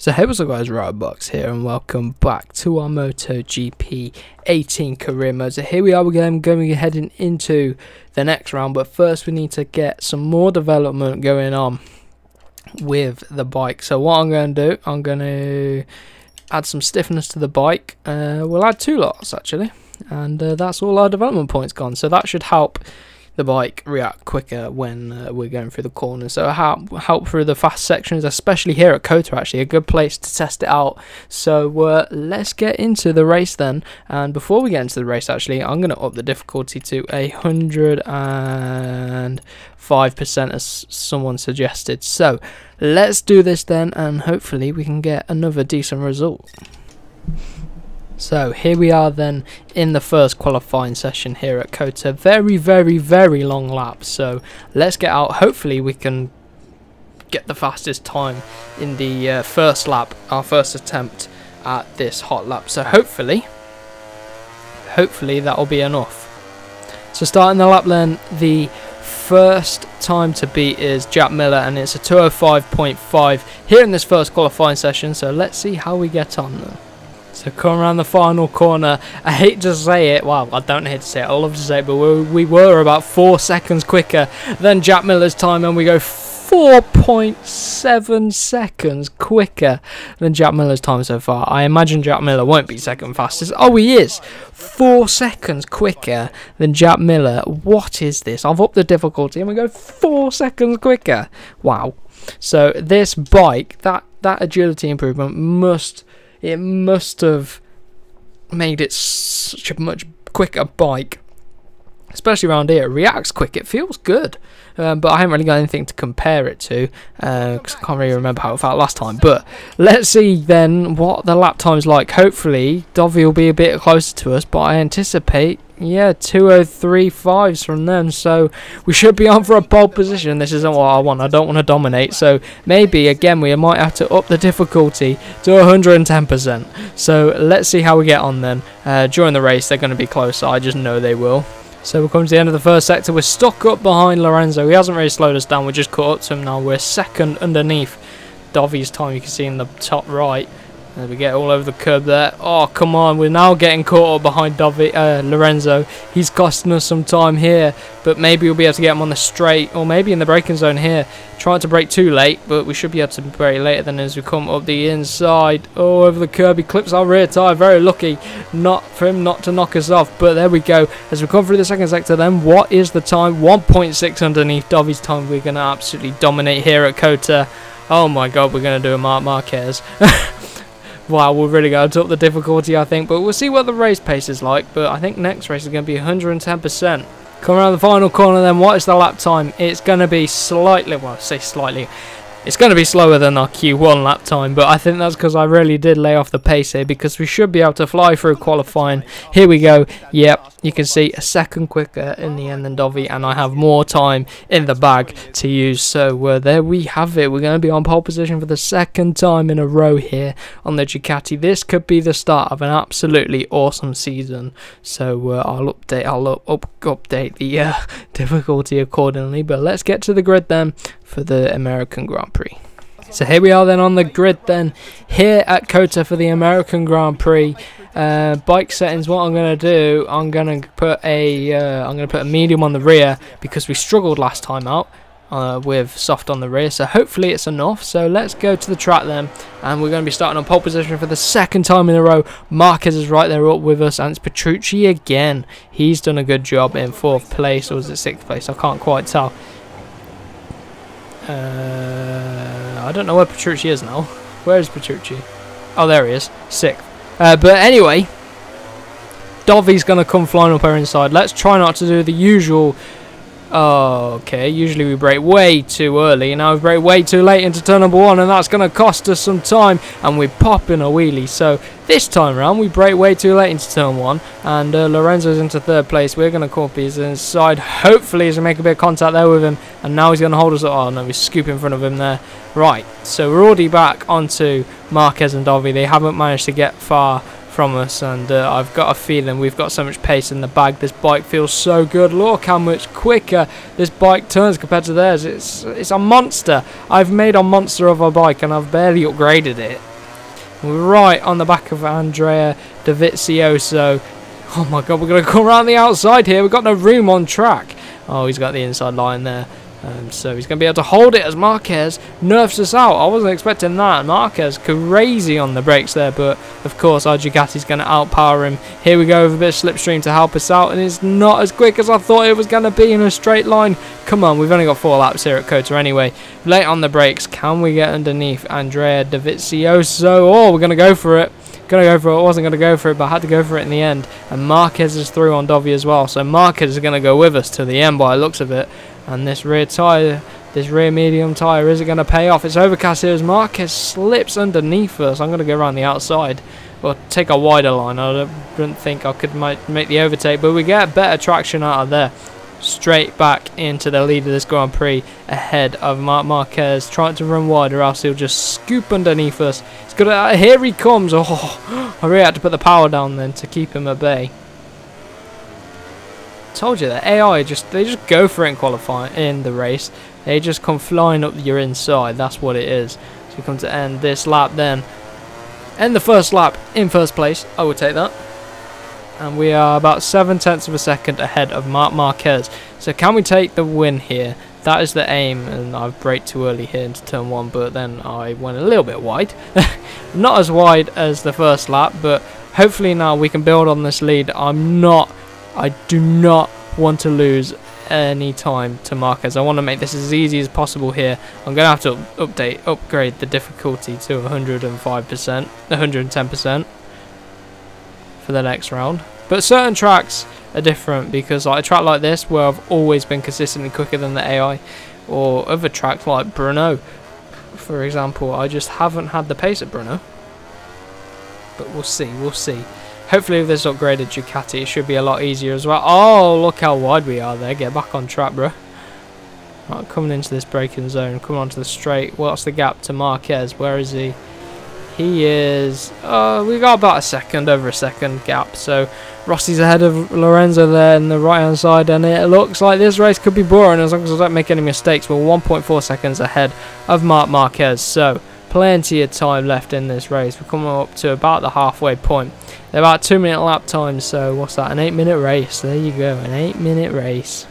So hey, what's up guys, Riotbox here and welcome back to our MotoGP 18 career mode. So here we are again, going to be heading into the next round, but first we need to get some more development going on with the bike. So what I'm going to do, I'm going to add some stiffness to the bike. We'll add 2 lots actually, and that's all our development points gone. So that should help the bike react quicker when we're going through the corners, so help through the fast sections, especially here at COTA. Actually a good place to test it out. So let's get into the race then, and before we get into the race actually I'm going to up the difficulty to 105% as someone suggested. So let's do this then, and hopefully we can get another decent result. So here we are then in the first qualifying session here at COTA. Very long lap, so let's get out. Hopefully we can get the fastest time in the first lap, our first attempt at this hot lap. So hopefully that will be enough. So starting the lap then, the first time to beat is Jack Miller, and it's a 2:05.5 here in this first qualifying session. So let's see how we get on then. So coming around the final corner, I hate to say it, well I don't hate to say it, I love to say it, but we were about 4 seconds quicker than Jack Miller's time, and we go 4.7 seconds quicker than Jack Miller's time so far. I imagine Jack Miller won't be second fastest. Oh, he is 4 seconds quicker than Jack Miller. What is this? I've upped the difficulty and we go 4 seconds quicker. Wow. So this bike, that agility improvement must have made it such a much quicker bike, especially around here. It reacts quick, it feels good, but I haven't really got anything to compare it to because I can't really remember how it felt last time. But let's see then what the lap time's like. Hopefully Dovi will be a bit closer to us, but I anticipate 2:03.5s from them, so we should be on for a pole position. This isn't what I want. I don't want to dominate, so maybe again we might have to up the difficulty to 110%. So let's see how we get on then. During the race they're going to be closer, I just know they will. So we're coming to the end of the first sector. We're stuck up behind Lorenzo. He hasn't really slowed us down, we just caught up to him now. We're second underneath Dovi's time, you can see in the top right. There we get all over the curb there. Oh, come on. We're now getting caught up behind Lorenzo. He's costing us some time here, but maybe we'll be able to get him on the straight, or maybe in the braking zone here. Trying to brake too late, but we should be able to brake later than as we come up the inside. Oh, over the curb. He clips our rear tyre. Very lucky not for him not to knock us off, but there we go. As we come through the second sector then, what is the time? 1.6 underneath Dovi's time. We're going to absolutely dominate here at COTA. Oh my god, we're going to do a Marquez. Wow, we're really going to up the difficulty, I think, but we'll see what the race pace is like. But I think next race is going to be 110%. Coming around the final corner then, what is the lap time? It's going to be slightly, well I say slightly, it's going to be slower than our Q1 lap time, but I think that's because I really did lay off the pace here, because we should be able to fly through qualifying. Here we go. Yep, you can see a second quicker in the end than Dovi, and I have more time in the bag to use. So there we have it. We're going to be on pole position for the second time in a row here on the Ducati. This could be the start of an absolutely awesome season. So I'll update the difficulty accordingly. But let's get to the grid then for the American Grand Prix. So here we are then on the grid then here at COTA for the American Grand Prix. Bike settings, what I'm going to do, I'm going to put a medium on the rear because we struggled last time out with soft on the rear, so hopefully it's enough. So let's go to the track then, and we're going to be starting on pole position for the second time in a row. Marquez is right there up with us, and it's Petrucci again. He's done a good job in 4th place, or was it 6th place? I can't quite tell. I don't know where Petrucci is now. Where is Petrucci? Oh, there he is. 6th. But anyway, Dovi's going to come flying up our inside. Let's try not to do the usual. Oh, okay, usually we brake way too early. Now we brake way too late into turn number 1, and that's going to cost us some time, and we're popping a wheelie. So this time around we brake way too late into turn 1, and Lorenzo's into 3rd place. We're going to come up his inside. Hopefully he's going to make a bit of contact there with him, and now he's going to hold us up. Oh no, we scoop in front of him there. Right, so we're already back onto Marquez and Dovi. They haven't managed to get far from us, and I've got a feeling we've got so much pace in the bag. This bike feels so good. Look how much quicker this bike turns compared to theirs. It's a monster. I've made a monster of a bike, and I've barely upgraded it. We're right on the back of Andrea Dovizioso. Oh my god, we're going to come around the outside here. We've got no room on track. Oh, he's got the inside line there. So he's going to be able to hold it as Marquez nerfs us out. I wasn't expecting that. Marquez crazy on the brakes there, but of course our Ducati's going to outpower him. Here we go with a bit of slipstream to help us out, and it's not as quick as I thought it was going to be in a straight line. Come on, we've only got 4 laps here at COTA anyway. Late on the brakes, can we get underneath Andrea Dovizioso? Oh, we're going to go for it. I wasn't going to go for it, but I had to go for it in the end. And Marquez is through on Dovi as well, so Marquez is going to go with us to the end by the looks of it. And this rear tyre, this rear medium tyre, is it going to pay off? It's overcast here as Marquez slips underneath us. I'm going to go around the outside, or take a wider line. I don't think I could make the overtake, but we get better traction out of there. Straight back into the lead of this Grand Prix, ahead of Marquez, trying to run wide, or else he'll just scoop underneath us. He's got here he comes. Oh, I really had to put the power down then to keep him at bay. Told you that AI they just go for it in qualifying, in the race. They just come flying up your inside. That's what it is. So we come to end this lap then. End the first lap in first place. I would take that. And we are about 0.7 of a second ahead of Marquez. So can we take the win here? That is the aim, and I've braked too early here into turn 1, but then I went a little bit wide. Not as wide as the first lap, but hopefully now we can build on this lead. I do not want to lose any time to Marquez. I want to make this as easy as possible here. I'm going to have to upgrade the difficulty to 105%, 110% for the next round. But certain tracks are different, because like a track like this, where I've always been consistently quicker than the AI, or other tracks like Brno, for example, I just haven't had the pace at Brno. But we'll see. Hopefully with this upgraded Ducati, it should be a lot easier as well. Oh, look how wide we are there. Get back on track, bro. Right, coming into this braking zone, coming onto the straight. What's the gap to Marquez? Where is he? He is... we got about over a second gap. So Rossi's ahead of Lorenzo there in the right-hand side, and it looks like this race could be boring as long as I don't make any mistakes. We're 1.4 seconds ahead of Marquez. So plenty of time left in this race. We're coming up to about the halfway point. They're about 2-minute lap times, so what's that? An 8-minute race. There you go, an 8-minute race.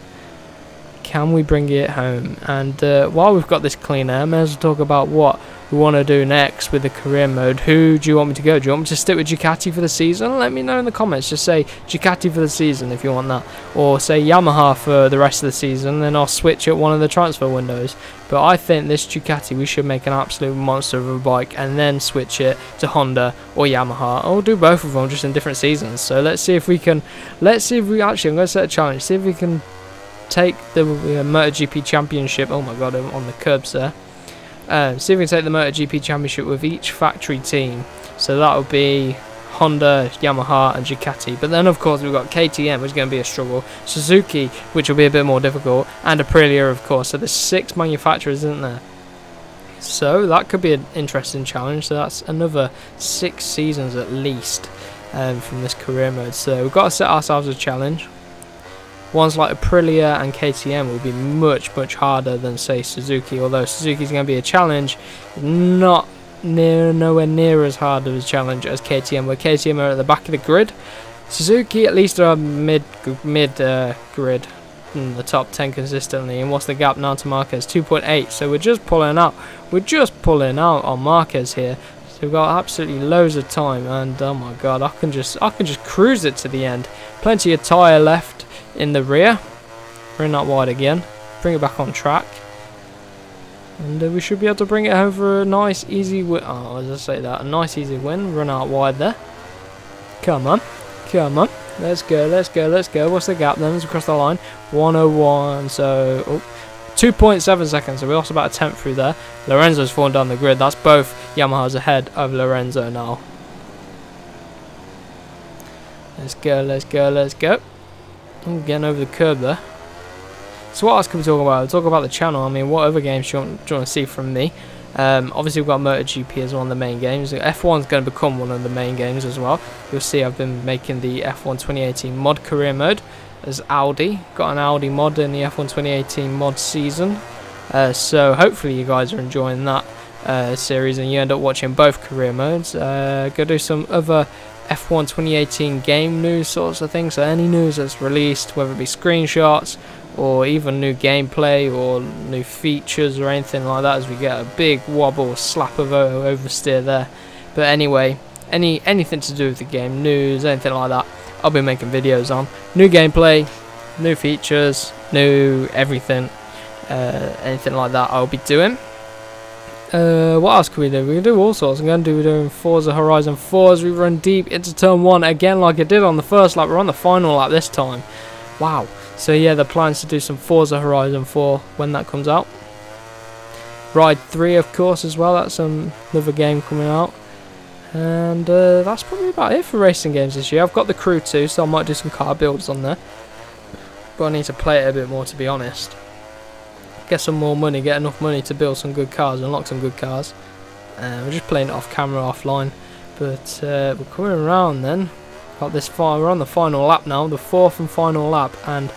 Can we bring it home? And while we've got this clean air, I may as well talk about what we want to do next with the career mode. Who do you want me to go? Do you want me to stick with Ducati for the season? Let me know in the comments. Just say Ducati for the season if you want that. Or say Yamaha for the rest of the season, then I'll switch at one of the transfer windows. But I think this Ducati, we should make an absolute monster of a bike and then switch it to Honda or Yamaha. I'll do both of them just in different seasons. So let's see if we can, actually, I'm going to set a challenge. See if we can take the MotoGP Championship. Oh my god, I'm on the curbs there. See if we can take the MotoGP Championship with each factory team. So that would be Honda, Yamaha and Ducati. But then of course we've got KTM, which is going to be a struggle, Suzuki, which will be a bit more difficult, and Aprilia of course. So there's 6 manufacturers, isn't there? So that could be an interesting challenge. So that's another 6 seasons at least from this career mode. So we've got to set ourselves a challenge. Ones like Aprilia and KTM will be much harder than say Suzuki, although Suzuki's going to be a challenge, nowhere near as hard of a challenge as KTM, where KTM are at the back of the grid. Suzuki at least are mid grid in the top 10 consistently. And what's the gap now to Marquez? 2.8. So we're just pulling out on Marquez here. So we've got absolutely loads of time, and oh my god, I can just cruise it to the end. Plenty of tyre left in the rear. Bring that wide again, bring it back on track, and we should be able to bring it home for a nice easy win. Oh, as I say that, a nice easy win. Run out wide there. Come on, let's go. What's the gap then? Let's across the line. 101. So 2.7 seconds. So we lost about a tenth through there. Lorenzo's fallen down the grid. That's both Yamahas ahead of Lorenzo now. Let's go. I'm getting over the curb there. So what else can we talk about? We'll talk about the channel. I mean, what other games do you want to see from me? Obviously we've got MotoGP as one of the main games. F1 is going to become one of the main games as well. You'll see I've been making the F1 2018 mod career mode as Audi. Got an Audi mod in the F1 2018 mod season. So hopefully you guys are enjoying that. series and you end up watching both career modes, go do some other F1 2018 game news sorts of things. So any news that's released, whether it be screenshots or even new gameplay or new features or anything like that, as we get a big wobble slap of oversteer there. But anyway, anything to do with the game news, anything like that, I'll be making videos on. New gameplay, new features, new everything, anything like that I'll be doing. What else can we do? We can do all sorts. I'm going to be doing Forza Horizon 4 as we run deep into turn 1 again, like I did on the first lap. We're on the final lap this time. Wow. So yeah, the plans to do some Forza Horizon 4 when that comes out. Ride 3, of course, as well. That's another game coming out. And that's probably about it for racing games this year. I've got the Crew 2, so I might do some car builds on there. But I need to play it a bit more, to be honest. Get some more money, get enough money to build some good cars, unlock some good cars. We're just playing it off camera, offline. But we're coming around then. Got this far, we're on the final lap now, the 4th and final lap, and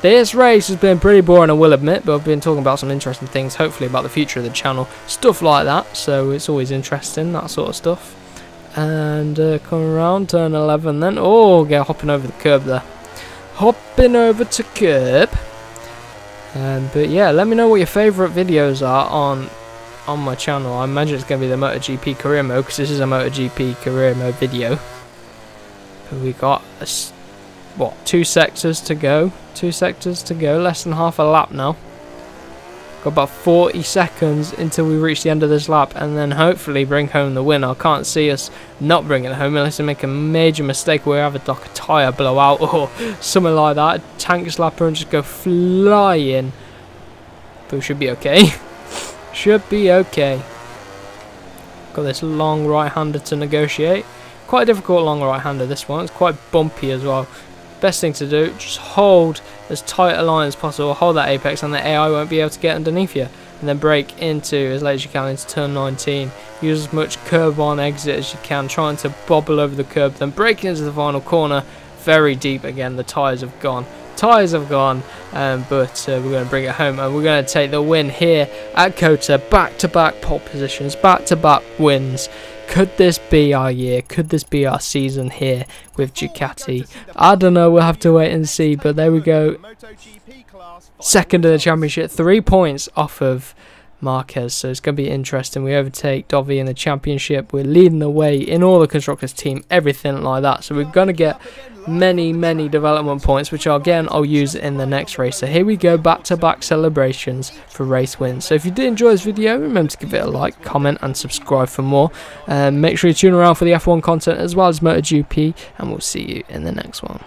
this race has been pretty boring, I will admit, but I've been talking about some interesting things, hopefully about the future of the channel, stuff like that, so it's always interesting, that sort of stuff. And coming around, turn 11 then, oh, hopping over the curb there. Hopping over to curb. But yeah, let me know what your favourite videos are on my channel. I imagine it's going to be the MotoGP career mode, because this is a MotoGP career mode video. We got what, 2 sectors to go, less than half a lap now. Got about 40 seconds until we reach the end of this lap and then hopefully bring home the win. I can't see us not bringing it home unless we make a major mistake where we have a tyre blowout or something like that, tank slapper and just go flying. But we should be okay. Should be okay. Got this long right-hander to negotiate. Quite a difficult long right-hander, this one. It's quite bumpy as well. Best thing to do, just hold as tight a line as possible, hold that apex and the AI won't be able to get underneath you. And then brake into, as late as you can, into turn 19. Use as much curb on exit as you can, trying to bobble over the curb, then brake into the final corner. Very deep again, the tyres have gone. But we're going to bring it home and we're going to take the win here at COTA. Back-to-back pole positions, back-to-back wins. Could this be our year? Could this be our season here with Ducati? I don't know, we'll have to wait and see, but there we go. Second in the championship, 3 points off of Marquez, so it's going to be interesting. We overtake Dovi in the championship. We're leading the way in all the constructors team, everything like that. So we're going to get many development points, which again I'll use in the next race. So here we go, back-to-back celebrations for race wins. So if you did enjoy this video, remember to give it a like, comment and subscribe for more. Make sure you tune around for the F1 content as well as MotoGP, and we'll see you in the next one.